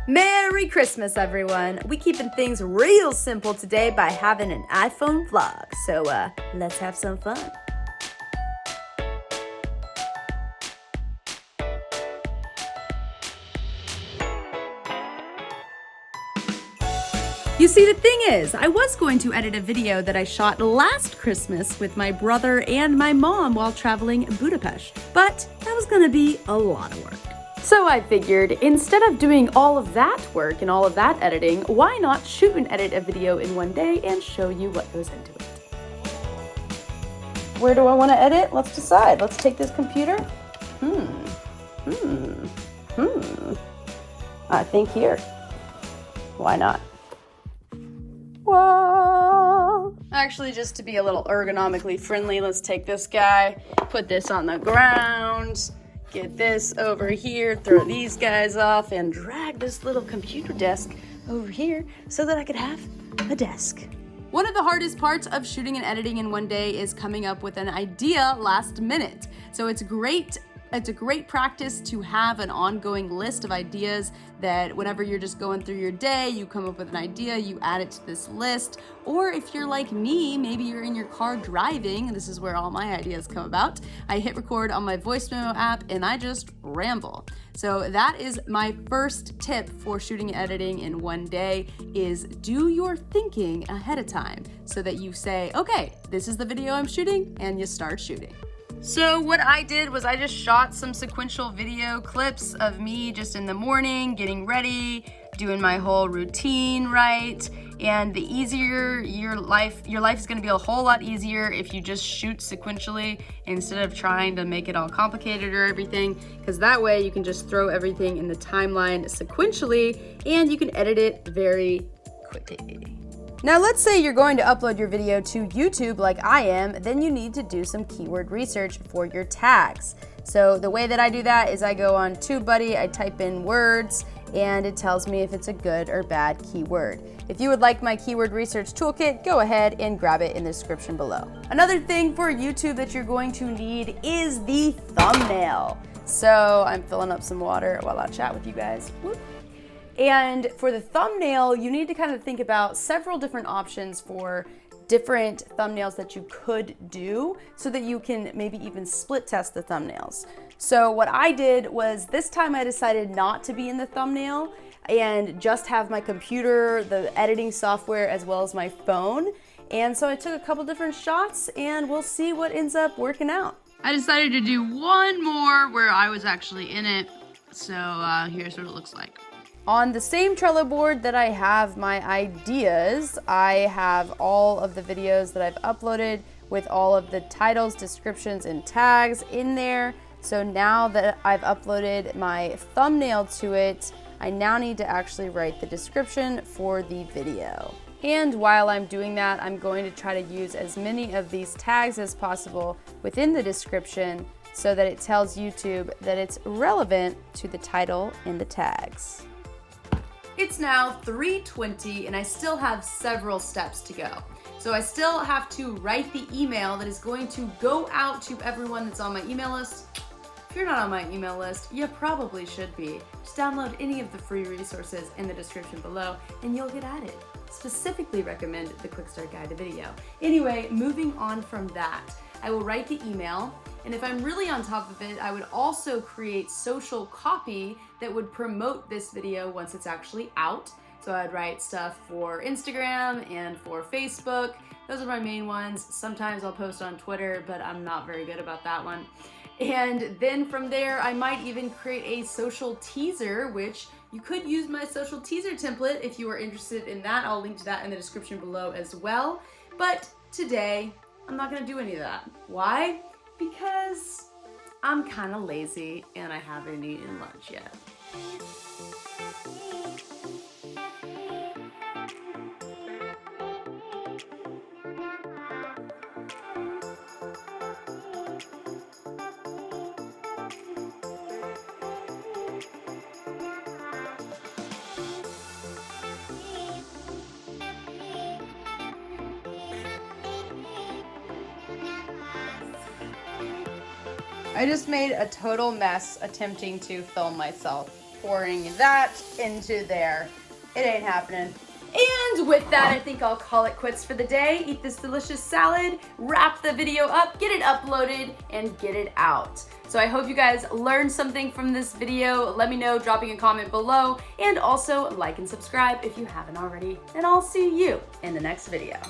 Merry Christmas, everyone! We keeping things real simple today by having an iPhone vlog. So, let's have some fun. You see, the thing is, I was going to edit a video that I shot last Christmas with my brother and my mom while traveling Budapest, but that was gonna be a lot of work. So I figured, instead of doing all of that work and all of that editing, why not shoot and edit a video in one day and show you what goes into it? Where do I want to edit? Let's decide. Let's take this computer. I think here. Why not? Whoa! Actually, just to be a little ergonomically friendly, let's take this guy, put this on the ground, get this over here, throw these guys off, and drag this little computer desk over here so that I could have a desk. One of the hardest parts of shooting and editing in one day is coming up with an idea last minute. So it's a great practice to have an ongoing list of ideas that whenever you're just going through your day, you come up with an idea, you add it to this list. Or if you're like me, maybe you're in your car driving, and this is where all my ideas come about. I hit record on my voice memo app and I just ramble. So that is my first tip for shooting and editing in one day, is do your thinking ahead of time so that you say, okay, this is the video I'm shooting, and you start shooting. So what I did was I just shot some sequential video clips of me just in the morning, getting ready, doing my whole routine right. And the easier your life is gonna be a whole lot easier if you just shoot sequentially instead of trying to make it all complicated or everything, because that way you can just throw everything in the timeline sequentially and you can edit it very quickly. Now let's say you're going to upload your video to YouTube like I am, then you need to do some keyword research for your tags. So the way that I do that is I go on TubeBuddy, I type in words, and it tells me if it's a good or bad keyword. If you would like my keyword research toolkit, go ahead and grab it in the description below. Another thing for YouTube that you're going to need is the thumbnail. So I'm filling up some water while I chat with you guys. Whoop. And for the thumbnail, you need to kind of think about several different options for different thumbnails that you could do so that you can maybe even split test the thumbnails. So what I did was this time I decided not to be in the thumbnail and just have my computer, the editing software, as well as my phone. And so I took a couple different shots and we'll see what ends up working out. I decided to do one more where I was actually in it. So here's what it looks like. On the same Trello board that I have my ideas, I have all of the videos that I've uploaded with all of the titles, descriptions, and tags in there. So now that I've uploaded my thumbnail to it, I now need to actually write the description for the video. And while I'm doing that, I'm going to try to use as many of these tags as possible within the description so that it tells YouTube that it's relevant to the title and the tags. It's now 3:20 and I still have several steps to go. So I still have to write the email that is going to go out to everyone that's on my email list. If you're not on my email list, you probably should be. Just download any of the free resources in the description below and you'll get added. Specifically recommend the Quick Start Guide to Video. Anyway, moving on from that, I will write the email, and if I'm really on top of it, I would also create social copy that would promote this video once it's actually out. So I'd write stuff for Instagram and for Facebook. Those are my main ones. Sometimes I'll post on Twitter, but I'm not very good about that one. And then from there, I might even create a social teaser, which you could use my social teaser template if you are interested in that. I'll link to that in the description below as well. But today, I'm not gonna do any of that. Why? Because I'm kind of lazy and I haven't eaten lunch yet. I just made a total mess attempting to film myself. pouring that into there. It ain't happening. And with that, I think I'll call it quits for the day. Eat this delicious salad, wrap the video up, get it uploaded, and get it out. So I hope you guys learned something from this video. Let me know, dropping a comment below, and also like and subscribe if you haven't already. And I'll see you in the next video.